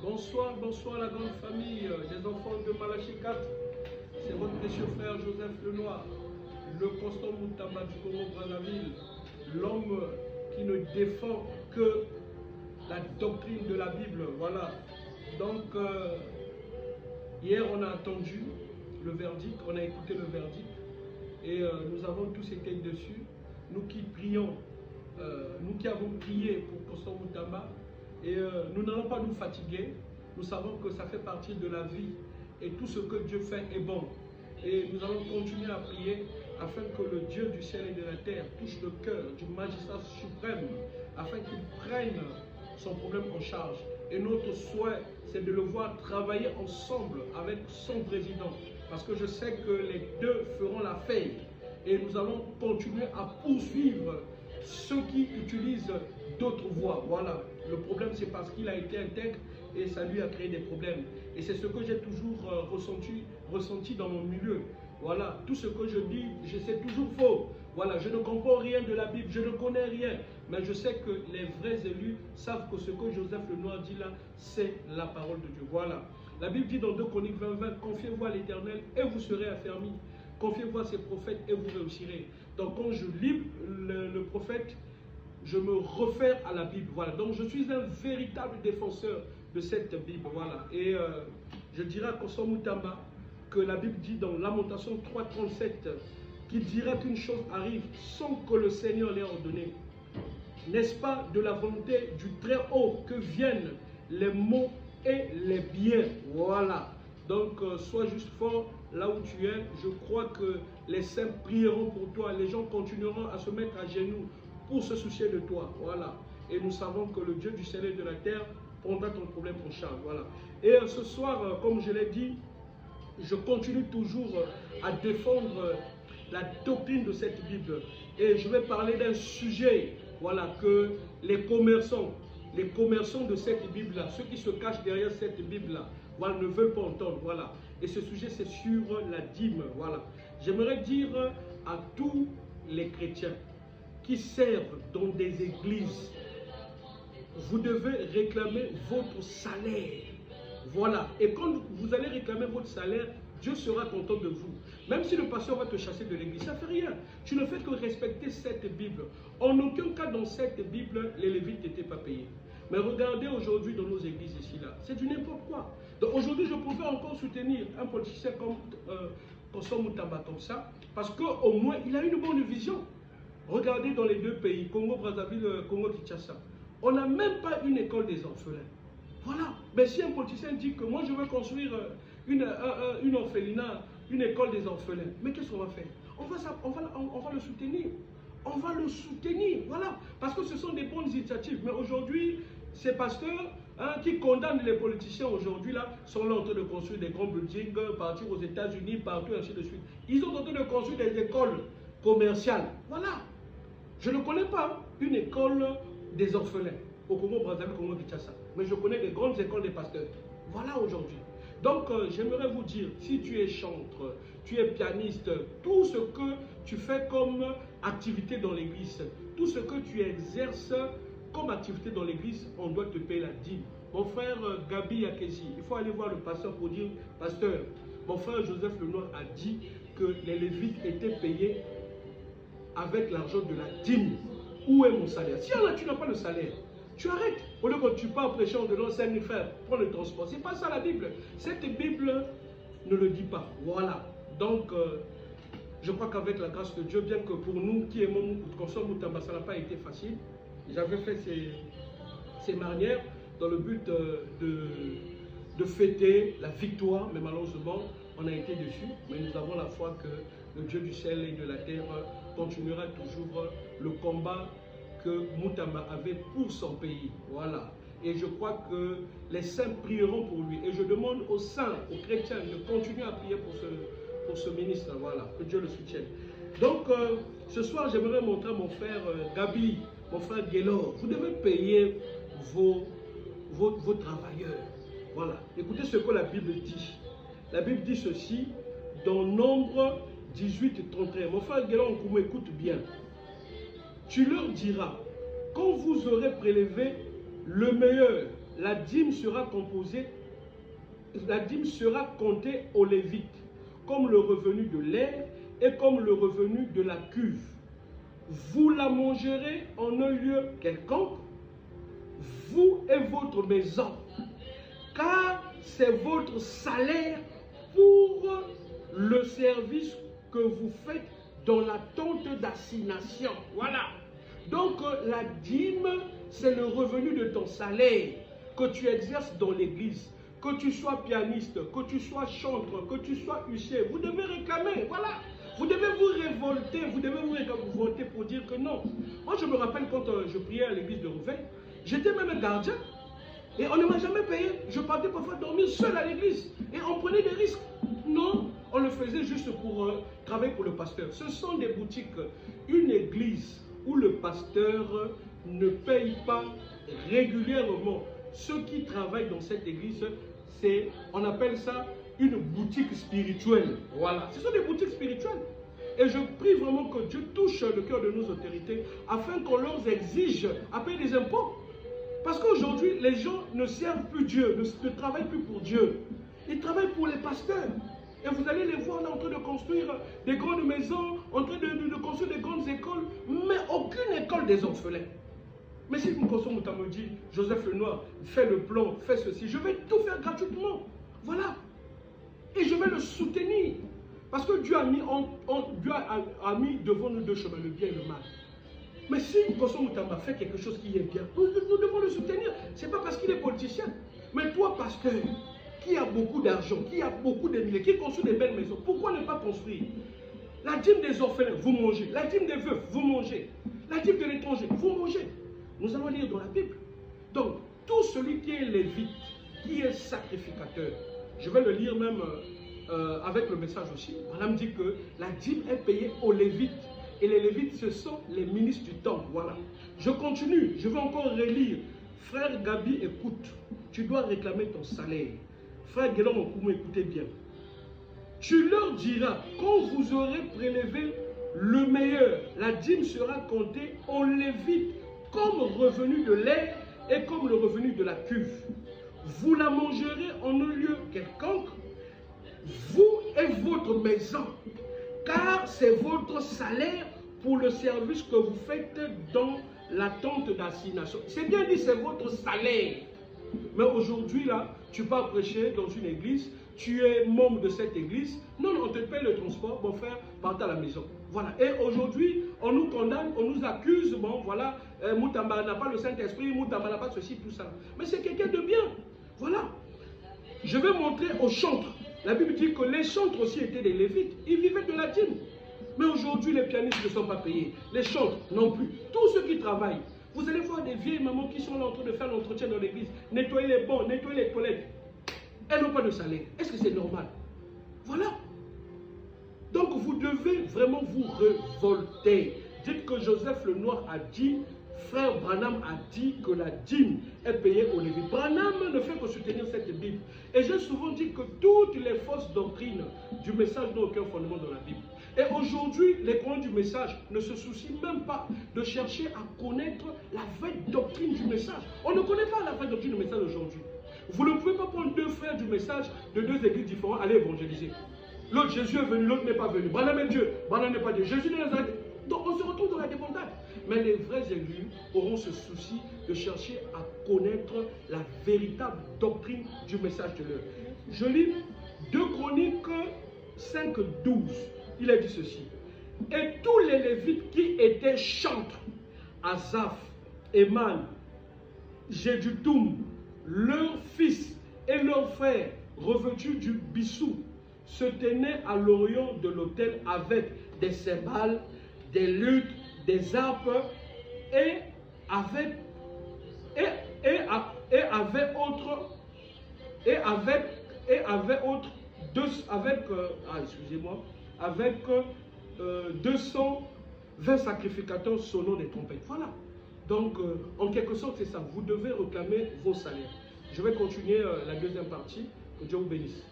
Bonsoir, bonsoir la grande famille des enfants de Malachie 4. C'est votre précieux frère Joseph Lenoir, le constant Moutamba du Congo-Brazzaville, l'homme qui ne défend que la doctrine de la Bible. Voilà. Donc, hier on a attendu le verdict, on a écouté le verdict et nous avons tous été dessus. Nous qui prions, nous qui avons prié pour Constant Moutamba, et nous n'allons pas nous fatiguer. Nous savons que ça fait partie de la vie et tout ce que Dieu fait est bon. Et nous allons continuer à prier afin que le Dieu du ciel et de la terre touche le cœur du magistrat suprême afin qu'il prenne son problème en charge. Et notre souhait, c'est de le voir travailler ensemble avec son président. Parce que je sais que les deux feront l'affaire. Et nous allons continuer à poursuivre ceux qui utilisent d'autres voies. Voilà. Le problème, c'est parce qu'il a été intègre et ça lui a créé des problèmes. Et c'est ce que j'ai toujours ressenti dans mon milieu. Voilà. Tout ce que je dis, c'est toujours faux. Voilà. Je ne comprends rien de la Bible, je ne connais rien. Mais je sais que les vrais élus savent que ce que Joseph Lenoir dit là, c'est la parole de Dieu. Voilà. La Bible dit dans 2 Chroniques 20:20, confiez-vous à l'Éternel et vous serez affermis. Confiez-vous à ses prophètes et vous réussirez. Donc quand je lis le prophète, je me réfère à la Bible. Voilà. Donc je suis un véritable défenseur de cette Bible. Voilà. Et je dirais à Constant Moutamba que la Bible dit dans Lamentation 3:37 qu'il dira qu'une chose arrive sans que le Seigneur l'ait ordonné. N'est-ce pas de la volonté du Très-Haut que viennent les maux et les biens? Voilà. Donc, sois juste fort là où tu es. Je crois que les saints prieront pour toi. Les gens continueront à se mettre à genoux pour se soucier de toi. Voilà. Et nous savons que le Dieu du ciel et de la terre prendra ton problème en charge. Voilà. Et ce soir, comme je l'ai dit, je continue toujours à défendre la doctrine de cette Bible. Et je vais parler d'un sujet, voilà, que les commerçants de cette Bible-là, ceux qui se cachent derrière cette Bible-là, voilà, ne veulent pas entendre. Voilà. Et ce sujet, c'est sur la dîme. Voilà. J'aimerais dire à tous les chrétiens qui servent dans des églises, vous devez réclamer votre salaire. Voilà. Et quand vous allez réclamer votre salaire, Dieu sera content de vous. Même si le pasteur va te chasser de l'église, ça ne fait rien. Tu ne fais que respecter cette Bible. En aucun cas dans cette Bible, les Lévites n'étaient pas payés. Mais regardez aujourd'hui dans nos églises ici, là, c'est du n'importe quoi. Donc aujourd'hui, je pouvais encore soutenir un politicien comme Constant Moutamba comme ça, parce qu'au moins, il a une bonne vision. Regardez dans les deux pays, Congo-Brazzaville, Congo-Kinshasa. On n'a même pas une école des orphelins. Voilà. Mais si un politicien dit que moi, je veux construire une orphelinat, une école des orphelins, mais qu'est-ce qu'on va faire? On va le soutenir. On va le soutenir, voilà. Parce que ce sont des bonnes initiatives. Mais aujourd'hui, ces pasteurs qui condamnent les politiciens aujourd'hui, là, sont là en train de construire des grands buildings, partir aux États-Unis, partout, ainsi de suite. Ils sont en train de construire des écoles commerciales. Voilà. Je ne connais pas une école des orphelins au Congo-Brazzaville, Congo-Kinshasa. Mais je connais des grandes écoles des pasteurs. Voilà aujourd'hui. Donc, j'aimerais vous dire, si tu es chantre, tu es pianiste, tout ce que tu fais comme activité dans l'église, tout ce que tu exerces comme activité dans l'église, on doit te payer la dîme. Mon frère Gabi Akesi, il faut aller voir le pasteur pour dire, pasteur, mon frère Joseph Lenoir a dit que les Lévites étaient payés avec l'argent de la dîme. Où est mon salaire? Si là, tu n'as pas le salaire, tu arrêtes. Au lieu que tu pars prêcher en donnant 5 000 frères, prends le transport. C'est pas ça la Bible. Cette Bible ne le dit pas. Voilà. Donc, je crois qu'avec la grâce de Dieu, bien que pour nous qui aimons Constant Moutamba, ça n'a pas été facile. J'avais fait ces manières dans le but de fêter la victoire, mais malheureusement, on a été dessus. Mais nous avons la foi que le Dieu du ciel et de la terre continuera toujours le combat que Moutamba avait pour son pays. Voilà. Et je crois que les saints prieront pour lui. Et je demande aux saints, aux chrétiens, de continuer à prier pour ce ministre. Voilà. Que Dieu le soutienne. Donc, ce soir, j'aimerais montrer à mon frère Gabi, mon frère Guélor. Vous devez payer vos travailleurs. Voilà. Écoutez ce que la Bible dit. La Bible dit ceci dans Nombre 18:31. Mon frère Guélor, on m'écoute bien. Tu leur diras, quand vous aurez prélevé le meilleur la dîme sera composée, la dîme sera comptée aux Lévites, comme le revenu de l'air et comme le revenu de la cuve. Vous la mangerez en un lieu quelconque, vous et votre maison, car c'est votre salaire pour le service que vous faites dans la tente d'assignation. Voilà. Donc la dîme, c'est le revenu de ton salaire que tu exerces dans l'église. Que tu sois pianiste, que tu sois chanteur, que tu sois huissier, vous devez réclamer. Voilà. Vous devez vous révolter, vous devez vous révolter pour dire que non. Moi, je me rappelle quand je priais à l'église de Rouvain, j'étais même gardien et on ne m'a jamais payé. Je partais parfois dormir seul à l'église et on prenait des risques. Non, on le faisait juste pour travailler pour le pasteur. Ce sont des boutiques, une église où le pasteur ne paye pas régulièrement. Ceux qui travaillent dans cette église, on appelle ça une boutique spirituelle. Voilà, ce sont des boutiques spirituelles. Et je prie vraiment que Dieu touche le cœur de nos autorités afin qu'on leur exige à payer des impôts. Parce qu'aujourd'hui, les gens ne servent plus Dieu, ne travaillent plus pour Dieu. Ils travaillent pour les pasteurs. Et vous allez les voir là en train de construire des grandes maisons, en train de construire des grandes écoles, mais aucune école des orphelins. Mais si Moukosso Mouta me dit, Joseph Lenoir, fais le plan, fais ceci, je vais tout faire gratuitement. Voilà. Et je vais le soutenir. Parce que Dieu a mis devant nous deux chemins, le bien et le mal. Mais si Moukosso Moutamba fait quelque chose qui est bien, nous devons le soutenir. Ce n'est pas parce qu'il est politicien. Mais toi, pasteur, qui a beaucoup d'argent, qui a beaucoup de milliers, qui construit des belles maisons, pourquoi ne pas construire? La dîme des orphelins, vous mangez. La dîme des veufs, vous mangez. La dîme de l'étranger, vous mangez. Nous allons lire dans la Bible. Donc, tout celui qui est lévite, qui est sacrificateur, je vais le lire même avec le message aussi. Madame dit que la dîme est payée aux lévites. Et les lévites, ce sont les ministres du temple. Voilà. Je continue, je vais encore relire. Frère Gabi, écoute, tu dois réclamer ton salaire. Frère Guélon, écoutez bien. Tu leur diras, quand vous aurez prélevé le meilleur, la dîme sera comptée aux lévites comme revenu de l'air et comme le revenu de la cuve. Vous la mangerez en un lieu quelconque, vous et votre maison, car c'est votre salaire pour le service que vous faites dans la tente d'assignation. C'est bien dit, c'est votre salaire. Mais aujourd'hui, là, tu pars prêcher dans une église, tu es membre de cette église. Non, non, on te paye le transport, mon frère, parte à la maison. Voilà. Et aujourd'hui, on nous condamne, on nous accuse, bon, voilà, Moutamba n'a pas le Saint-Esprit, Moutamba n'a pas ceci, tout ça. Mais c'est quelqu'un de bien. Voilà. Je vais montrer aux chantres. La Bible dit que les chantres aussi étaient des lévites. Ils vivaient de la dîme. Mais aujourd'hui, les pianistes ne sont pas payés. Les chantres non plus. Tous ceux qui travaillent. Vous allez voir des vieilles mamans qui sont là en train de faire l'entretien dans l'église. Nettoyer les bancs, nettoyer les toilettes. Elles n'ont pas de salaire. Est-ce que c'est normal? Voilà. Donc vous devez vraiment vous révolter. Dites que Joseph Lenoir a dit, frère Branham a dit que la dîme est payée aux Lévites. Branham ne fait que soutenir cette Bible. Et j'ai souvent dit que toutes les fausses doctrines du message n'ont aucun fondement dans la Bible. Et aujourd'hui, les croyants du message ne se soucient même pas de chercher à connaître la vraie doctrine du message. On ne connaît pas la vraie doctrine du message aujourd'hui. Vous ne pouvez pas prendre deux frères du message de deux églises différentes, aller évangéliser. L'autre, Jésus est venu, l'autre n'est pas venu. Branham est Dieu, Branham n'est pas Dieu. Jésus n'est pas Dieu. Donc on se retrouve dans la débandade. Mais les vrais élus auront ce souci de chercher à connaître la véritable doctrine du message de l'heure. Je lis 2 Chroniques 5, 12. Il a dit ceci. Et tous les Lévites qui étaient chantres, Asaph, Éman, Jéduthun, leurs fils et leurs frères, revêtus du bissou, se tenaient à l'orient de l'autel avec des cymbales, des luttes, des harpes et avec avec 220 sacrificateurs sonnant des trompettes. Voilà. Donc, en quelque sorte, c'est ça. Vous devez réclamer vos salaires. Je vais continuer la deuxième partie. Que Dieu vous bénisse.